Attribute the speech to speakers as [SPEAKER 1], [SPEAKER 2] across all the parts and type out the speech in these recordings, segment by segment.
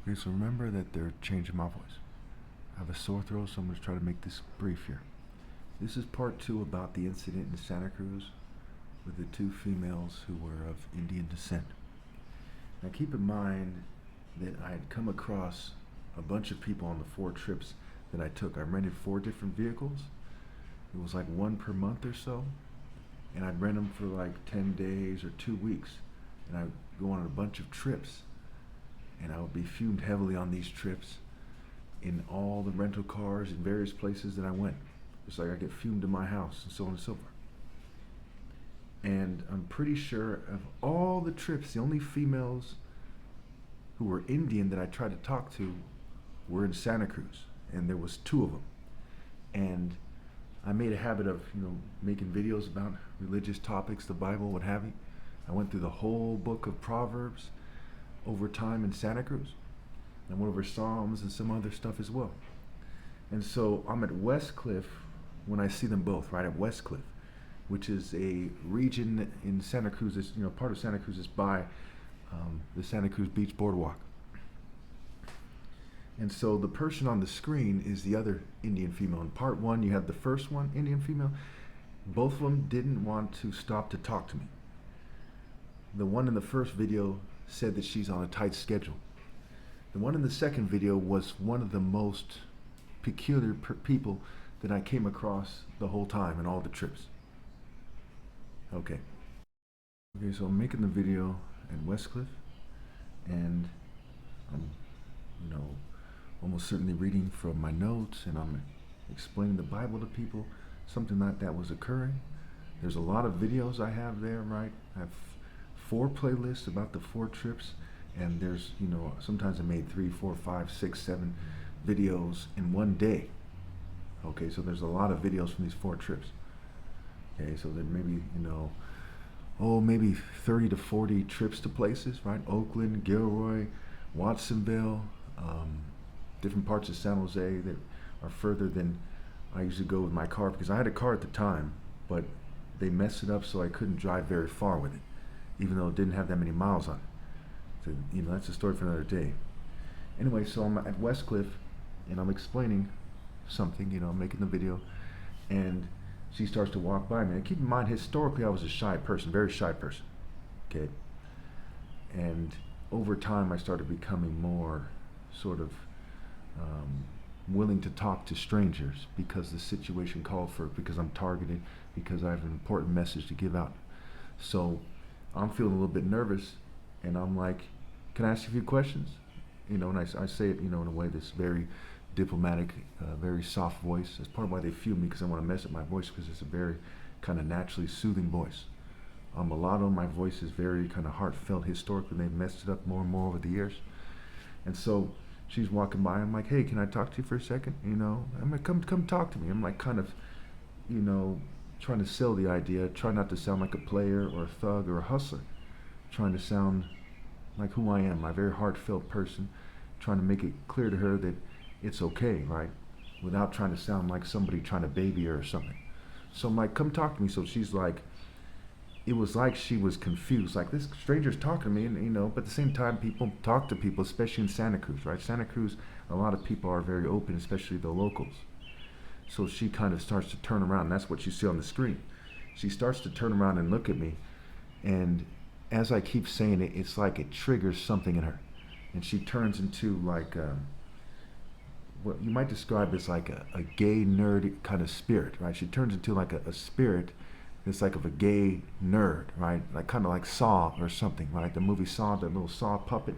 [SPEAKER 1] Okay, so remember that they're changing my voice. I have a sore throat, so I'm going to try to make this brief here. This is part 2 about the incident in Santa Cruz with the 2 females who were of Indian descent. Now keep in mind that I had come across a bunch of people on the 4 trips that I took. I rented 4 different vehicles. It was like 1 per month or so. And I'd rent them for like 10 days or 2 weeks. And I'd go on a bunch of trips. And I would be fumed heavily on these trips in all the rental cars in various places that I went. It's like I get fumed in my house and so on and so forth. And I'm pretty sure of all the trips, the only females who were Indian that I tried to talk to were in Santa Cruz, and there was 2 of them. And I made a habit of, making videos about religious topics, the Bible, what have you. I went through the whole book of Proverbs over time in Santa Cruz. I went over Psalms and some other stuff as well. And so I'm at Westcliff when I see them both, right at Westcliff, which is a region in Santa Cruz, part of Santa Cruz is by the Santa Cruz Beach Boardwalk. And so the person on the screen is the other Indian female. In part 1, you have the first one, Indian female. Both of them didn't want to stop to talk to me. The one in the first video said that she's on a tight schedule. The one in the second video was one of the most peculiar people that I came across the whole time in all the trips. Okay, so I'm making the video at Westcliff, and I'm, almost certainly reading from my notes, and I'm explaining the Bible to people, something like that was occurring. There's a lot of videos I have there, right? I have 4 playlists about the 4 trips, and there's, sometimes I made 3, 4, 5, 6, 7 videos in one day. Okay, so there's a lot of videos from these 4 trips. Okay, so then maybe, maybe 30 to 40 trips to places, right? Oakland, Gilroy, Watsonville, different parts of San Jose that are further than I usually go with my car, because I had a car at the time, but they messed it up so I couldn't drive very far with it, even though it didn't have that many miles on it. So, that's a story for another day. Anyway, so I'm at Westcliff, and I'm explaining something, I'm making the video, and she starts to walk by me. And keep in mind, historically, I was a shy person, very shy person, okay? And over time, I started becoming more sort of willing to talk to strangers because the situation called for it, because I'm targeted, because I have an important message to give out. So I'm feeling a little bit nervous, and I'm like, can I ask you a few questions? And I say it, in a way that's very diplomatic, very soft voice. That's part of why they feel me, because I want to mess up my voice, because it's a very kind of naturally soothing voice. Mulatto, my voice is very kind of heartfelt historically. They've messed it up more and more over the years. And so she's walking by. I'm like, hey, can I talk to you for a second? I'm like, come talk to me. I'm like kind of, trying to sell the idea, try not to sound like a player or a thug or a hustler, trying to sound like who I am, my very heartfelt person, trying to make it clear to her that it's okay, right? Without trying to sound like somebody trying to baby her or something. So I'm like, come talk to me. So she's like, it was like she was confused, like this stranger's talking to me, and but at the same time, people talk to people, especially in Santa Cruz, right? Santa Cruz, a lot of people are very open, especially the locals. So she kind of starts to turn around, and that's what you see on the screen. She starts to turn around and look at me, and as I keep saying it, it's like it triggers something in her, and she turns into like what you might describe as like a gay nerd kind of spirit, right? She turns into like a spirit that's like of a gay nerd, right? Like kind of like Saw or something, right? The movie Saw, that little Saw puppet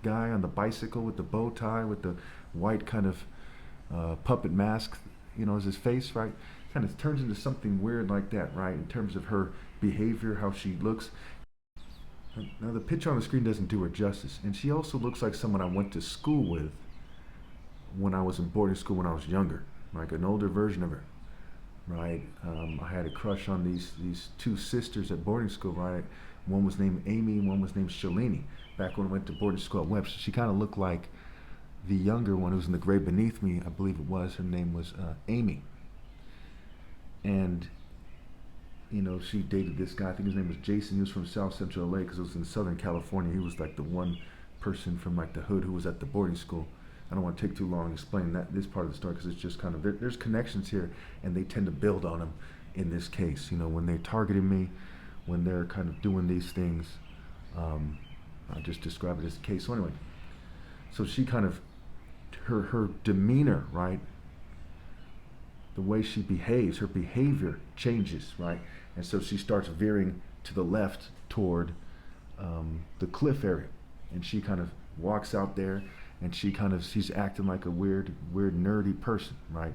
[SPEAKER 1] guy on the bicycle with the bow tie, with the white kind of puppet mask, as his face, right? Kind of turns into something weird like that, right? In terms of her behavior, how she looks. Now the picture on the screen doesn't do her justice, and she also looks like someone I went to school with when I was in boarding school when I was younger, like an older version of her, right? I had a crush on these 2 sisters at boarding school, right? One was named Amy, one was named Shalini, back when I went to boarding school at Webster. She kind of looked like the younger one who was in the grade beneath me, I believe it was. Her name was Amy. And, she dated this guy, I think his name was Jason. He was from South Central LA, because it was in Southern California. He was like the one person from like the hood who was at the boarding school. I don't want to take too long explaining this part of the story, because it's just kind of there's connections here, and they tend to build on them in this case. When they're targeting me, when they're kind of doing these things, I'll just describe it as a case. So anyway, so she kind of, her demeanor, right, the way she behaves, her behavior changes, right, and so she starts veering to the left toward the cliff area, and she kind of walks out there, and she's acting like a weird nerdy person, right?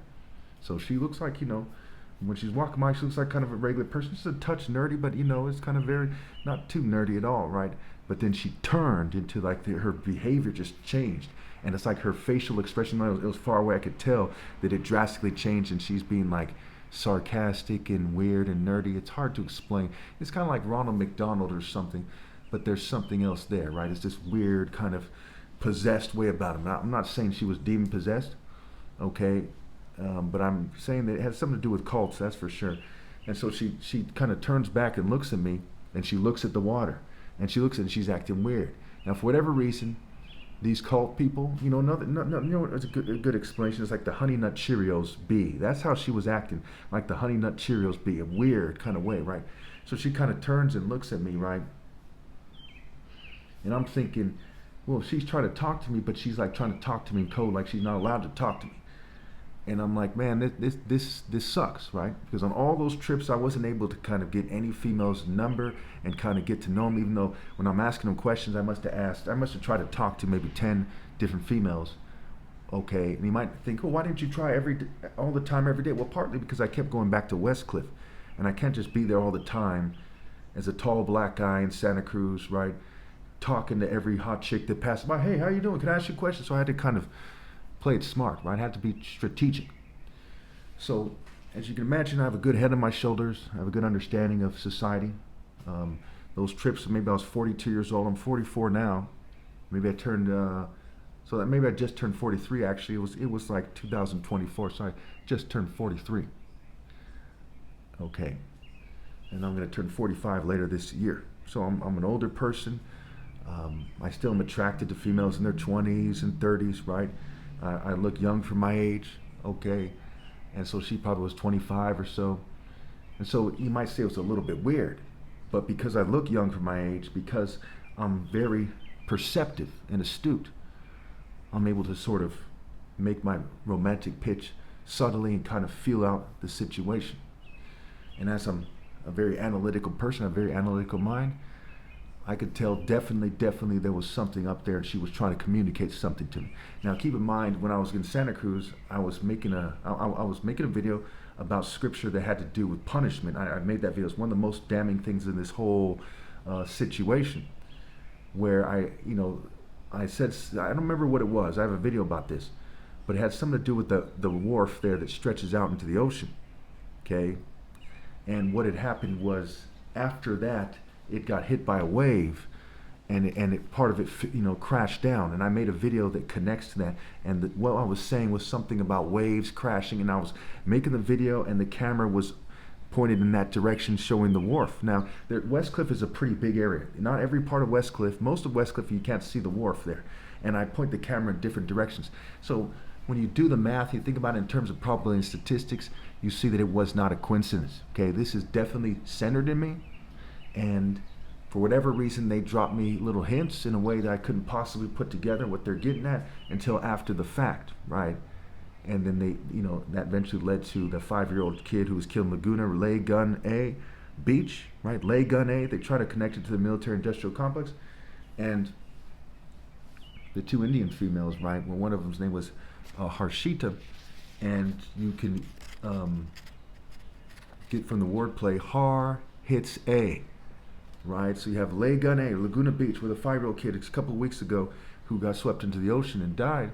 [SPEAKER 1] So she looks like, when she's walking by, she looks like kind of a regular person. She's a touch nerdy, but it's kind of very, not too nerdy at all, right? But then she turned into like her behavior just changed, and it's like her facial expression, it was far away, I could tell that it drastically changed, and she's being like sarcastic and weird and nerdy. It's hard to explain. It's kind of like Ronald McDonald or something, but there's something else there, right? It's this weird kind of possessed way about him. Now, I'm not saying she was demon possessed, okay, but I'm saying that it has something to do with cults, that's for sure. And so she kind of turns back and looks at me, and she looks at the water, and she looks at it, and she's acting weird. Now, for whatever reason, these cult people, it's a good explanation. It's like the Honey Nut Cheerios bee. That's how she was acting, like the Honey Nut Cheerios bee, a weird kind of way, right? So she kind of turns and looks at me, right? And I'm thinking, well, she's trying to talk to me, but she's like trying to talk to me in code, like she's not allowed to talk to me. And I'm like, man, this sucks, right? Because on all those trips, I wasn't able to kind of get any female's number and kind of get to know them, even though when I'm asking them questions, I must have tried to talk to maybe 10 different females, okay? And you might think, oh, why didn't you try all the time, every day? Well, partly because I kept going back to Westcliff, and I can't just be there all the time as a tall black guy in Santa Cruz, right? Talking to every hot chick that passed by. Hey, how you doing? Can I ask you a question? So I had to kind of play it smart, right? I had to be strategic. So, as you can imagine, I have a good head on my shoulders. I have a good understanding of society. Those trips, maybe I was 42 years old. I'm 44 now. Maybe I turned, maybe I just turned 43 actually. It was like 2024, so I just turned 43. Okay. And I'm going to turn 45 later this year. So I'm an older person. I still am attracted to females in their 20s and 30s, right? I look young for my age, okay? And so she probably was 25 or so. And so you might say it was a little bit weird, but because I look young for my age, because I'm very perceptive and astute, I'm able to sort of make my romantic pitch subtly and kind of feel out the situation. And as I'm a very analytical person, a very analytical mind, I could tell definitely there was something up there, and she was trying to communicate something to me. Now, keep in mind, when I was in Santa Cruz, I was making a video about scripture that had to do with punishment. I made that video. It's one of the most damning things in this whole situation, where I said, I don't remember what it was. I have a video about this, but it had something to do with the wharf there that stretches out into the ocean, okay? And what had happened was, after that, it got hit by a wave, and part of it crashed down, and I made a video that connects to that. And what I was saying was something about waves crashing, and I was making the video, and the camera was pointed in that direction, showing the wharf. Now, Westcliff is a pretty big area. Not every part of Westcliff, most of Westcliff, you can't see the wharf there, and I point the camera in different directions. So when you do the math, you think about it in terms of probability and statistics, you see that it was not a coincidence. Okay, this is definitely centered in me. And for whatever reason, they dropped me little hints in a way that I couldn't possibly put together what they're getting at until after the fact, right? And then that eventually led to the 5-year-old kid who was killed in Laguna, Lay Gun A Beach, right? Lay Gun A. They try to connect it to the military-industrial complex. And the 2 Indian females, right? Well, one of them's name was Harshita, and you can get from the wordplay, Har hits A. Right, so you have Lay Gun A, Laguna Beach, with a 5-year-old kid a couple of weeks ago who got swept into the ocean and died.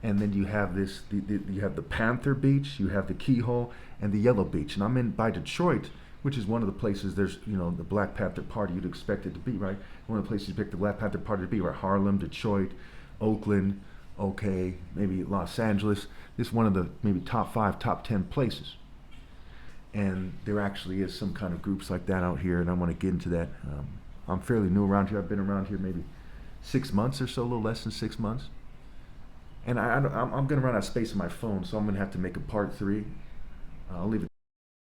[SPEAKER 1] And then you have you have the Panther Beach, you have the Keyhole, and the Yellow Beach. And I'm in by Detroit, which is one of the places there's the Black Panther Party you'd expect it to be, right? One of the places you pick the Black Panther Party to be, right? Harlem, Detroit, Oakland, okay, maybe Los Angeles. This is one of the maybe top 5, top 10 places. And there actually is some kind of groups like that out here, and I want to get into that. I'm fairly new around here. I've been around here maybe 6 months or so, a little less than 6 months. And I'm going to run out of space on my phone, so I'm going to have to make a part 3. I'll leave it